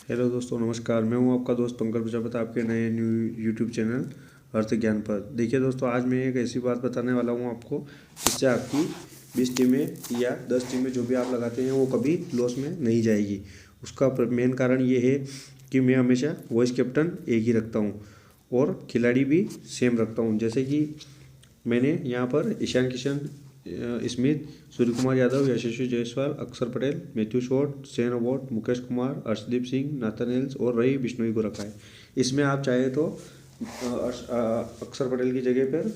Hello दोस्तों, नमस्कार। मैं हूं आपका दोस्त पंकज प्रजापति, आपके नए न्यू यूट्यूब चैनल अर्थ ज्ञान पर। देखिए दोस्तों, आज मैं एक ऐसी बात बताने वाला हूं आपको जिससे आपकी 20 टीमें या 10 टीमें जो भी आप लगाते हैं वो कभी लॉस में नहीं जाएगी। उसका मेन कारण ये है कि मैं हमेशा वाइस कैप्टन एक ही रखता हूँ और खिलाड़ी भी सेम रखता हूँ। जैसे कि मैंने यहाँ पर Ishan Kishan, Smith, Surya Kumar Yadav, Yashasvi Jaiswal, Axar Patel, Matthew Short, Sean Abbott, Mukesh Kumar, Arshdeep Singh, Nathaniel और रवि बिश्नोई को रखा है। इसमें आप चाहे तो अक्षर पटेल की जगह पर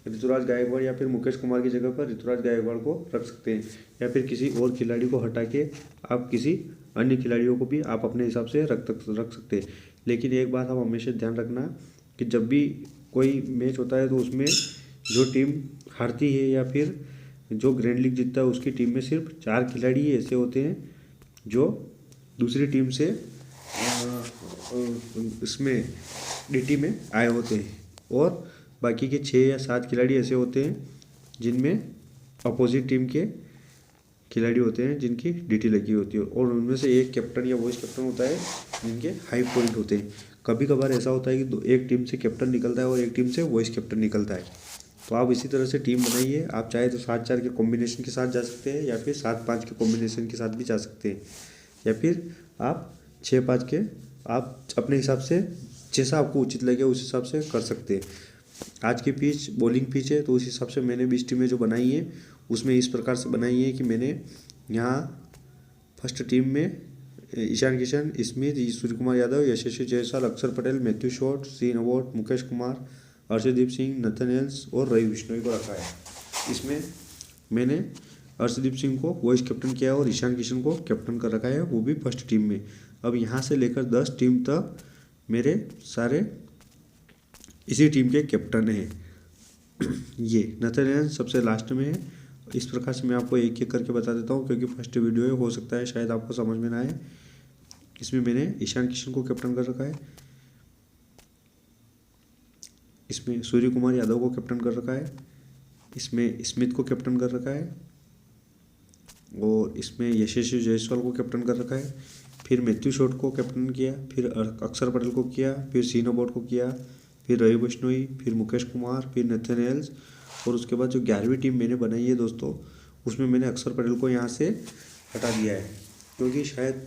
ऋतुराज गायकवाड़ या फिर मुकेश कुमार की जगह पर ऋतुराज गायकवाड़ को रख सकते हैं, या फिर किसी और खिलाड़ी को हटा के आप किसी अन्य खिलाड़ियों को भी आप अपने हिसाब से रख सकते हैं। लेकिन एक बात आप हमेशा ध्यान रखना कि जब भी कोई मैच होता है तो उसमें जो टीम हारती है या फिर जो ग्रैंड लीग जीतता है उसकी टीम में सिर्फ 4 खिलाड़ी ही ऐसे होते हैं जो दूसरी टीम से इसमें डीटी में आए होते हैं, और बाकी के 6 या 7 खिलाड़ी ऐसे होते हैं जिनमें अपोजिट टीम के खिलाड़ी होते हैं जिनकी डीटी लगी होती है, और उनमें से एक कैप्टन या वाइस कैप्टन होता है जिनके हाई पॉइंट होते हैं। कभी कभार ऐसा होता है कि एक टीम से कैप्टन निकलता है और एक टीम से वाइस कैप्टन निकलता है। तो आप इसी तरह से टीम बनाइए। आप चाहे तो 7-4 के कॉम्बिनेशन के साथ जा सकते हैं, या फिर 7-5 के कॉम्बिनेशन के साथ भी जा सकते हैं, या फिर आप 6-5 के आप अपने हिसाब से जैसा आपको उचित लगे उस हिसाब से कर सकते हैं। आज की पिच बॉलिंग पिच है, तो उस हिसाब से मैंने 20 टीमें जो बनाई हैं उसमें इस प्रकार से बनाई है कि मैंने यहाँ फर्स्ट टीम में Ishan Kishan, Smith, Surya Kumar Yadav, Yashasvi Jaiswal, Axar Patel, Matthew Short, Sean Abbott, Mukesh Kumar, Arshdeep Singh, Nathaniel और रवि बिश्नोई को रखा है। इसमें मैंने अर्शदीप सिंह को वाइस कैप्टन किया और ईशान किशन को कैप्टन कर रखा है, वो भी फर्स्ट टीम में। अब यहाँ से लेकर 10 टीम तक मेरे सारे इसी टीम के कैप्टन हैं। ये नाथानियल सबसे लास्ट में है। इस प्रकार से मैं आपको एक एक करके बता देता हूँ क्योंकि फर्स्ट वीडियो है, हो सकता है शायद आपको समझ में ना आए। इसमें मैंने ईशान किशन को कैप्टन कर रखा है, इसमें सूर्य कुमार यादव को कैप्टन कर रखा है, इसमें स्मिथ को कैप्टन कर रखा है, और इसमें यशस्वी जायसवाल को कैप्टन कर रखा है। फिर मैथ्यू शॉट को कैप्टन किया, फिर अक्षर पटेल को किया, फिर शेन अबॉट को किया, फिर रवि बिश्नोई, फिर मुकेश कुमार, फिर नाथानियल, और उसके बाद जो 11वीं टीम मैंने बनाई है दोस्तों, उसमें मैंने अक्षर पटेल को यहाँ से हटा दिया है क्योंकि शायद,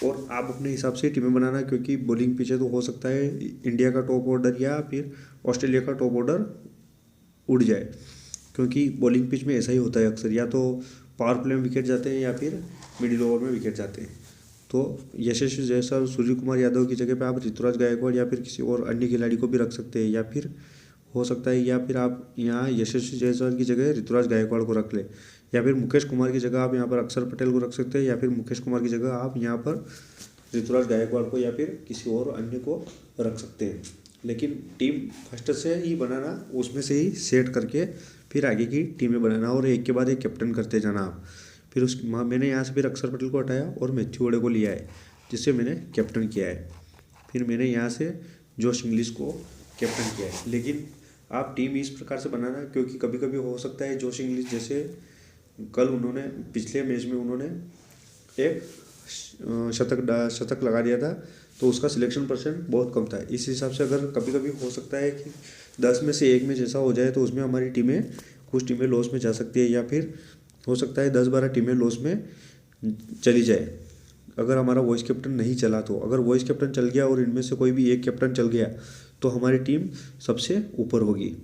और आप अपने हिसाब से टीमें बनाना क्योंकि बॉलिंग पिच है तो हो सकता है इंडिया का टॉप ऑर्डर या फिर ऑस्ट्रेलिया का टॉप ऑर्डर उड़ जाए, क्योंकि बॉलिंग पिच में ऐसा ही होता है अक्सर, या तो पावर प्ले में विकेट जाते हैं या फिर मिडिल ओवर में विकेट जाते हैं। तो यशस्वी जायसवाल, सूर्य कुमार यादव की जगह पे आप ऋतुराज गायकवाड़ या फिर किसी और अन्य खिलाड़ी को भी रख सकते हैं, या फिर हो सकता है, या फिर आप यहाँ यशस्वी जायसवाल की जगह ऋतुराज गायकवाड़ को रख ले, या फिर मुकेश कुमार की जगह आप यहाँ पर अक्षर पटेल को रख सकते हैं, या फिर मुकेश कुमार की जगह आप यहाँ पर ऋतुराज गायकवाड़ को या फिर किसी और अन्य को रख सकते हैं। लेकिन टीम फर्स्ट से ही बनाना, उसमें से ही सेट करके फिर आगे की टीमें बनाना, और एक के बाद एक कैप्टन करते जाना आप। फिर मैंने यहाँ से फिर अक्षर पटेल को हटाया और मैथ्यू वड़े को लिया है जिससे मैंने कैप्टन किया है। फिर मैंने यहाँ से जोश इंग्लिश को कैप्टन किया है। लेकिन आप टीम इस प्रकार से बनाना क्योंकि कभी कभी हो सकता है जोश इंग्लिश, जैसे कल उन्होंने पिछले मैच में उन्होंने एक शतक लगा दिया था, तो उसका सिलेक्शन परसेंट बहुत कम था। इस हिसाब से अगर कभी कभी हो सकता है कि 10 में से 1 मैच ऐसा हो जाए तो उसमें हमारी टीमें, कुछ टीमें लॉस में जा सकती है, या फिर हो सकता है 10-12 टीमें लॉस में चली जाए अगर हमारा वॉइस कैप्टन नहीं चला। तो अगर वॉइस कैप्टन चल गया और इनमें से कोई भी एक कैप्टन चल गया तो हमारी टीम सबसे ऊपर होगी,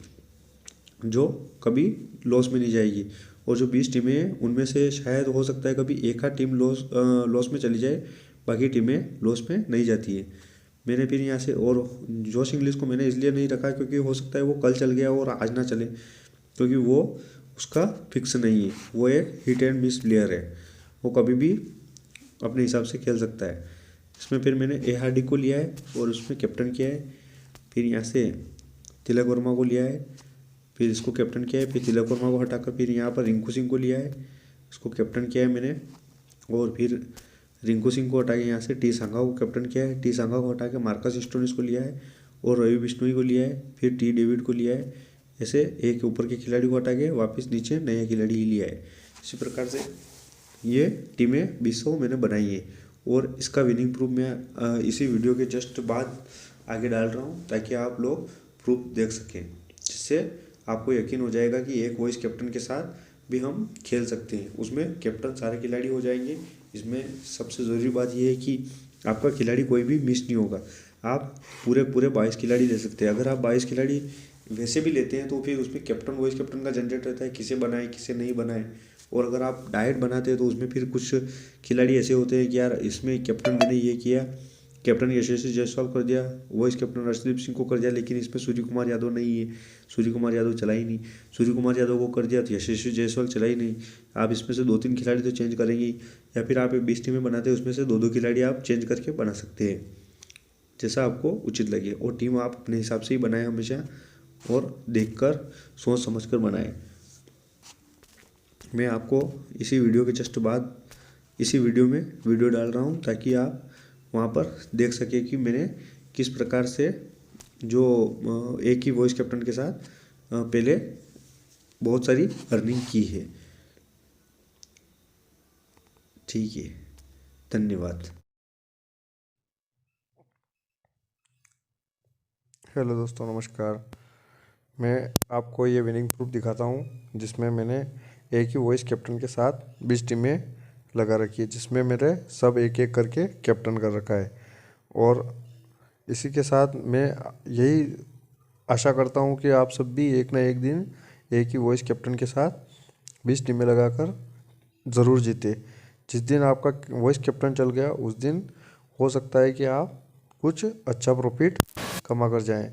जो कभी लॉस में नहीं जाएगी। और जो 20 टीमें हैं उनमें से शायद हो सकता है कभी एक आध टीम लॉस में चली जाए, बाकी टीमें लॉस में नहीं जाती है। मैंने फिर यहाँ से, और जोश इंग्लिश को मैंने इसलिए नहीं रखा क्योंकि हो सकता है वो कल चल गया और आज ना चले, क्योंकि वो उसका फिक्स नहीं है, वो एक हिट एंड मिस प्लेयर है, वो कभी भी अपने हिसाब से खेल सकता है। इसमें फिर मैंने ARD को लिया है और उसमें कैप्टन किया है। फिर यहाँ से तिलक वर्मा को लिया है, फिर इसको कैप्टन किया है। फिर तिलक वर्मा को हटाकर फिर यहाँ पर रिंकू सिंह को लिया है, इसको कैप्टन किया है मैंने। और फिर रिंकू सिंह को हटा के यहाँ से टी सांगा को कैप्टन किया है, टी सांगा को हटा के मार्कस स्टोनिस को लिया है, और रवि बिश्नोई को लिया है, फिर टी डेविड को लिया है। ऐसे एक ऊपर के खिलाड़ी को हटा के वापस नीचे नया खिलाड़ी ही लिया है। इसी प्रकार से ये टीमें 20 मैंने बनाई है, और इसका विनिंग प्रूफ मैं इसी वीडियो के जस्ट बाद आगे डाल रहा हूँ, ताकि आप लोग प्रूफ देख सकें, जिससे आपको यकीन हो जाएगा कि एक वॉइस कैप्टन के साथ भी हम खेल सकते हैं। उसमें कैप्टन सारे खिलाड़ी हो जाएंगे। इसमें सबसे ज़रूरी बात यह है कि आपका खिलाड़ी कोई भी मिस नहीं होगा। आप पूरे पूरे 22 खिलाड़ी ले सकते हैं। अगर आप 22 खिलाड़ी वैसे भी लेते हैं तो फिर उसमें कैप्टन वॉइस कैप्टन का झंझट रहता है, किसे बनाए किसे नहीं बनाए। और अगर आप डायरेक्ट बनाते हैं तो उसमें फिर कुछ खिलाड़ी ऐसे होते हैं कि यार इसमें कैप्टन मैंने ये किया, कैप्टन यशस्वी जायसवाल कर दिया, वॉइस कैप्टन अर्शदीप सिंह को कर दिया, लेकिन इसमें सूर्य कुमार यादव नहीं है, सूर्य कुमार यादव चला ही नहीं। सूर्य कुमार यादव को कर दिया तो यशस्वी जायसवाल चला ही नहीं। आप इसमें से 2-3 खिलाड़ी तो चेंज करेंगे, या फिर आप 20 टीमें बनाते हैं उसमें से 2-2 खिलाड़ी आप चेंज करके बना सकते हैं, जैसा आपको उचित लगे। और टीम आप अपने हिसाब से ही बनाएं हमेशा, और देखकर सोच समझकर बनाएं। मैं आपको इसी वीडियो के जस्ट बाद इसी वीडियो में वीडियो डाल रहा हूँ, ताकि आप वहाँ पर देख सकें कि मैंने किस प्रकार से जो एक ही वॉइस कैप्टन के साथ पहले बहुत सारी अर्निंग की है। ठीक है, धन्यवाद। हेलो दोस्तों, नमस्कार। मैं आपको ये विनिंग प्रूफ दिखाता हूँ, जिसमें मैंने एक ही वॉइस कैप्टन के साथ 20 टीमें लगा रखी है, जिसमें मेरे सब एक एक करके कैप्टन कर रखा है। और इसी के साथ मैं यही आशा करता हूँ कि आप सब भी एक ना एक दिन एक ही वॉइस कैप्टन के साथ 20 टीमें लगाकर ज़रूर जीते। जिस दिन आपका वॉइस कैप्टन चल गया उस दिन हो सकता है कि आप कुछ अच्छा प्रॉफिट कमा कर जाएं।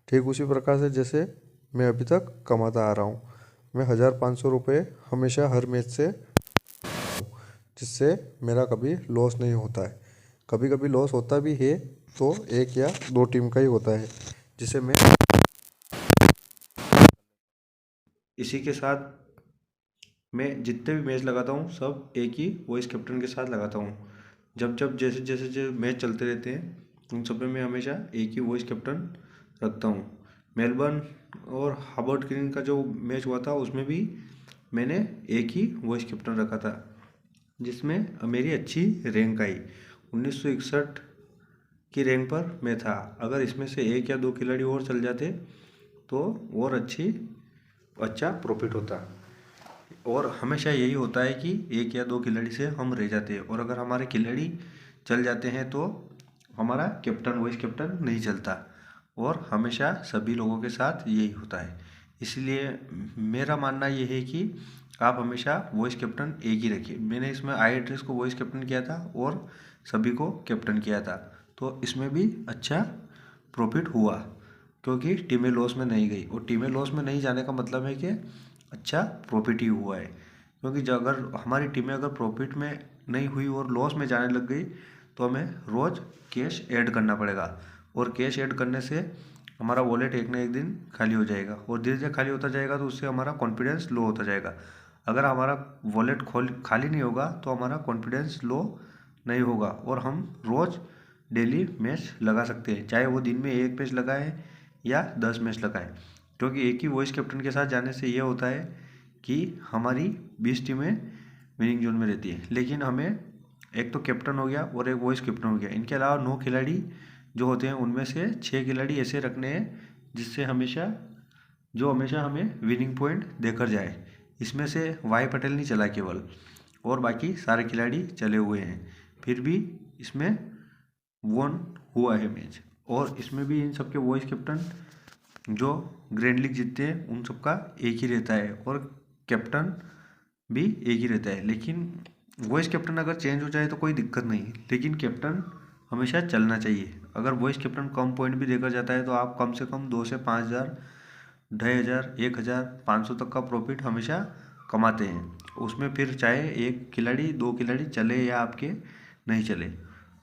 ठीक उसी प्रकार से जैसे मैं अभी तक कमाता आ रहा हूँ। मैं 1500 रुपये हमेशा हर मैच से, जिससे मेरा कभी लॉस नहीं होता है। कभी कभी लॉस होता भी है तो 1 या 2 टीम का ही होता है, जिसे मैं इसी के साथ मैं जितने भी मैच लगाता हूँ सब एक ही वॉइस कैप्टन के साथ लगाता हूँ। जब जब जैसे जैसे जो मैच चलते रहते हैं उन सब में मैं हमेशा एक ही वॉइस कैप्टन रखता हूँ। मेलबर्न और हार्वर्ड क्वीन का जो मैच हुआ था उसमें भी मैंने एक ही वॉइस कैप्टन रखा था, जिसमें मेरी अच्छी रैंक आई। 1961 की रैंक पर मैं था। अगर इसमें से 1 या 2 खिलाड़ी और चल जाते तो और अच्छा प्रॉफिट होता। और हमेशा यही होता है कि 1 या 2 खिलाड़ी से हम रह जाते हैं, और अगर हमारे खिलाड़ी चल जाते हैं तो हमारा कैप्टन वॉइस कैप्टन नहीं चलता। और हमेशा सभी लोगों के साथ यही होता है। इसलिए मेरा मानना ये है कि आप हमेशा वॉइस कैप्टन एक ही रखिए। मैंने इसमें आई एड्रेस को वॉइस कैप्टन किया था और सभी को कैप्टन किया था, तो इसमें भी अच्छा प्रॉफिट हुआ, क्योंकि टीमें लॉस में नहीं गई। और टीमें लॉस में नहीं जाने का मतलब है कि अच्छा प्रॉफिट ही हुआ है। क्योंकि जो अगर हमारी टीमें अगर प्रॉफिट में नहीं हुई और लॉस में जाने लग गई तो हमें रोज़ कैश ऐड करना पड़ेगा, और कैश ऐड करने से हमारा वॉलेट एक ना एक दिन खाली हो जाएगा, और धीरे धीरे खाली होता जाएगा तो उससे हमारा कॉन्फिडेंस लो होता जाएगा। अगर हमारा वॉलेट खाली नहीं होगा तो हमारा कॉन्फिडेंस लो नहीं होगा, और हम रोज़ डेली मैच लगा सकते हैं, चाहे वो दिन में 1 मैच लगाए या 10 मैच लगाए। क्योंकि एक ही वॉइस कैप्टन के साथ जाने से यह होता है कि हमारी 20 टीमें विनिंग जोन में रहती है, लेकिन हमें एक तो कैप्टन हो गया और एक वॉइस कैप्टन हो गया, इनके अलावा 9 खिलाड़ी जो होते हैं उनमें से 6 खिलाड़ी ऐसे रखने हैं जिससे हमेशा हमें विनिंग पॉइंट देकर जाए। इसमें से वाई पटेल नहीं चला केवल, और बाकी सारे खिलाड़ी चले हुए हैं, फिर भी इसमें वन हुआ है मैच। और इसमें भी इन सबके वॉइस कैप्टन जो ग्रैंड लीग जीतते हैं उन सबका एक ही रहता है, और कैप्टन भी एक ही रहता है। लेकिन वॉइस कैप्टन अगर चेंज हो जाए तो कोई दिक्कत नहीं, लेकिन कैप्टन हमेशा चलना चाहिए। अगर वॉइस कैप्टन कम पॉइंट भी देकर जाता है तो आप कम से कम 2 से 5 हज़ार, 2,500, 1,500 तक का प्रॉफिट हमेशा कमाते हैं। उसमें फिर चाहे 1 खिलाड़ी 2 खिलाड़ी चले या आपके नहीं चले।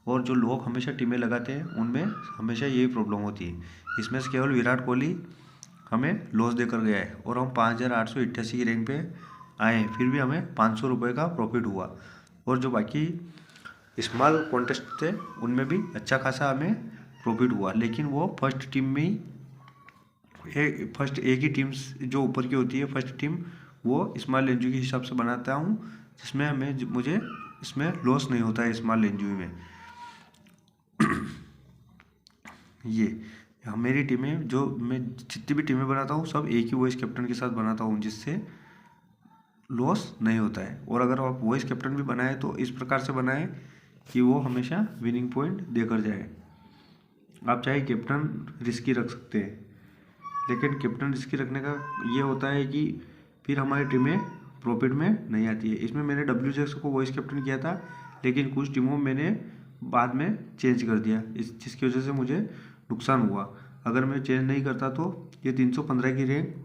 और जो लोग हमेशा टीमें लगाते हैं उनमें हमेशा यही प्रॉब्लम होती है। इसमें से केवल विराट कोहली हमें लॉस देकर गया है, और हम 5,888 की रैंक पे आए हैं, फिर भी हमें 500 रुपये का प्रॉफिट हुआ। और जो बाकी स्मॉल कॉन्टेस्ट थे उनमें भी अच्छा खासा हमें प्रॉफिट हुआ, लेकिन वो फर्स्ट टीम में ही फर्स्ट एक ही टीम जो ऊपर की होती है फर्स्ट टीम, वो स्मॉल एनजीओ के हिसाब से बनाता हूँ, जिसमें मुझे इसमें लॉस नहीं होता है स्मॉल एनजीओ में। ये मेरी टीमें, जो मैं जितनी भी टीमें बनाता हूँ सब एक ही वॉइस कैप्टन के साथ बनाता हूँ, जिससे लॉस नहीं होता है। और अगर आप वॉइस कैप्टन भी बनाए तो इस प्रकार से बनाए कि वो हमेशा विनिंग पॉइंट देकर जाए। आप चाहे कैप्टन रिस्की रख सकते हैं, लेकिन कैप्टन रिस्की रखने का ये होता है कि फिर हमारी टीमें प्रॉफिट में नहीं आती है। इसमें मैंने WJX को वॉइस कैप्टन किया था, लेकिन कुछ टीमों में मैंने बाद में चेंज कर दिया, जिसकी वजह से मुझे नुकसान हुआ। अगर मैं चेंज नहीं करता तो ये 315 की रैंक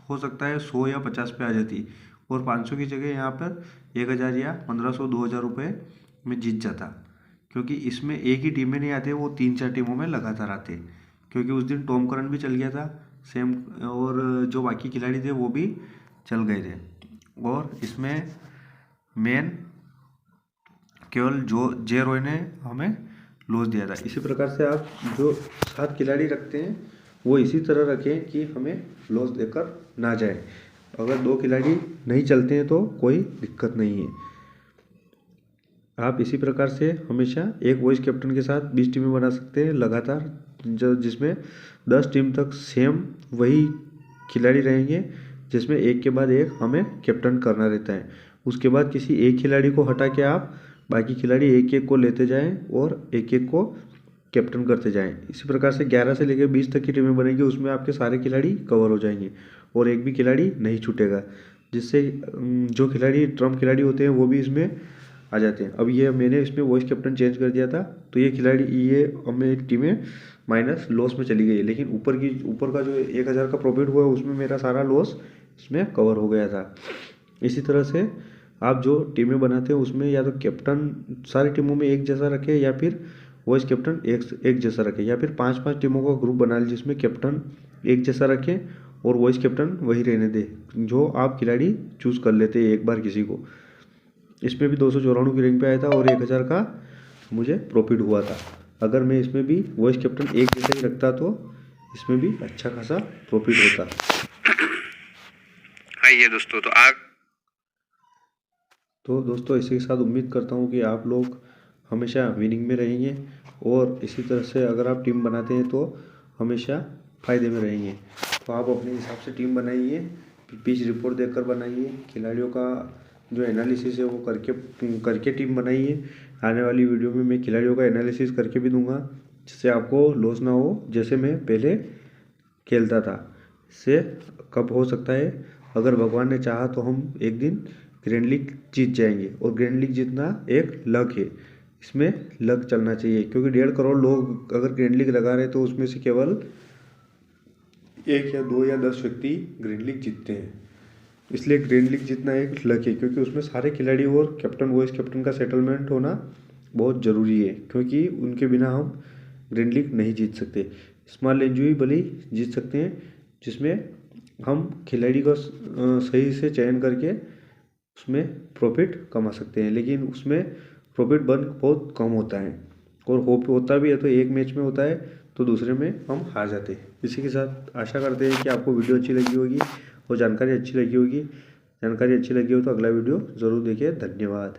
हो सकता है 100 या 50 पे आ जाती, और 500 की जगह यहाँ पर 1000 या 1500 2000 रुपये में जीत जाता। क्योंकि इसमें एक ही टीम में नहीं आते, वो 3-4 टीमों में लगातार आते। क्योंकि उस दिन टॉम करंट भी चल गया था सेम, और जो बाकी खिलाड़ी थे वो भी चल गए थे। और इसमें मेन केवल जो जे रॉय ने हमें लॉस दिया था। इसी प्रकार से आप जो 7 खिलाड़ी रखते हैं वो इसी तरह रखें कि हमें लॉस देकर ना जाए। अगर 2 खिलाड़ी नहीं चलते हैं तो कोई दिक्कत नहीं है। आप इसी प्रकार से हमेशा एक वॉइस कैप्टन के साथ 20 टीमें बना सकते हैं लगातार, जो जिसमें 10 टीम तक सेम वही खिलाड़ी रहेंगे, जिसमें एक के बाद एक हमें कैप्टन करना रहता है। उसके बाद किसी एक खिलाड़ी को हटा के आप बाकी खिलाड़ी एक एक को लेते जाएं और एक एक को कैप्टन करते जाएं। इसी प्रकार से 11 से लेकर 20 तक की टीमें बनेगी, उसमें आपके सारे खिलाड़ी कवर हो जाएंगे और एक भी खिलाड़ी नहीं छूटेगा, जिससे जो खिलाड़ी ट्रम्प खिलाड़ी होते हैं वो भी इसमें आ जाते हैं। अब ये मैंने इसमें वॉइस कैप्टन चेंज कर दिया था, तो ये खिलाड़ी, ये मेरी टीमें माइनस लॉस में चली गई, लेकिन ऊपर का जो 1000 का प्रॉफिट हुआ है उसमें मेरा सारा लॉस इसमें कवर हो गया था। इसी तरह से आप जो टीमें बनाते हैं उसमें या तो कैप्टन सारी टीमों में एक जैसा रखें, या फिर वॉइस कैप्टन एक जैसा रखें, या फिर 5-5 टीमों का ग्रुप बना लें जिसमें कैप्टन एक जैसा रखें और वॉइस कैप्टन वही रहने दें जो आप खिलाड़ी चूज़ कर लेते हैं एक बार किसी को। इसमें भी 294 की रैंक पे आया था और 1000 का मुझे प्रॉफिट हुआ था। अगर मैं इसमें भी वॉइस कैप्टन एक जैसा ही रखता तो इसमें भी अच्छा खासा प्रॉफिट होता। आइए दोस्तों, तो दोस्तों इसी के साथ उम्मीद करता हूँ कि आप लोग हमेशा विनिंग में रहेंगे, और इसी तरह से अगर आप टीम बनाते हैं तो हमेशा फ़ायदे में रहेंगे। तो आप अपने हिसाब से टीम बनाइए, पिच रिपोर्ट देखकर बनाइए, खिलाड़ियों का जो एनालिसिस है वो करके टीम बनाइए। आने वाली वीडियो में मैं खिलाड़ियों का एनालिसिस करके भी दूंगा, जिससे आपको लॉस ना हो, जैसे मैं पहले खेलता था। इससे कब हो सकता है, अगर भगवान ने चाहा तो हम एक दिन ग्रैंड लीग जीत जाएंगे, और ग्रैंड लीग जीतना एक लक है, इसमें लक चलना चाहिए। क्योंकि 1.5 करोड़ लोग अगर ग्रैंड लीग लगा रहे तो उसमें से केवल 1 या 2 या 10 व्यक्ति ग्रैंड लीग जीतते हैं। इसलिए ग्रैंड लीग जीतना एक लक है, क्योंकि उसमें सारे खिलाड़ी और कैप्टन वॉइस कैप्टन का सेटलमेंट होना बहुत ज़रूरी है, क्योंकि उनके बिना हम ग्रैंड लीग नहीं जीत सकते। स्मॉल एनजीओ भले ही जीत सकते हैं, जिसमें हम खिलाड़ी का सही से चयन करके उसमें प्रॉफिट कमा सकते हैं, लेकिन उसमें प्रॉफिट बर्न बहुत कम होता है, और होता भी है तो एक मैच में होता है, तो दूसरे में हम हार जाते हैं। इसी के साथ आशा करते हैं कि आपको वीडियो अच्छी लगी होगी और जानकारी अच्छी लगी होगी। जानकारी अच्छी लगी हो तो अगला वीडियो ज़रूर देखिए। धन्यवाद।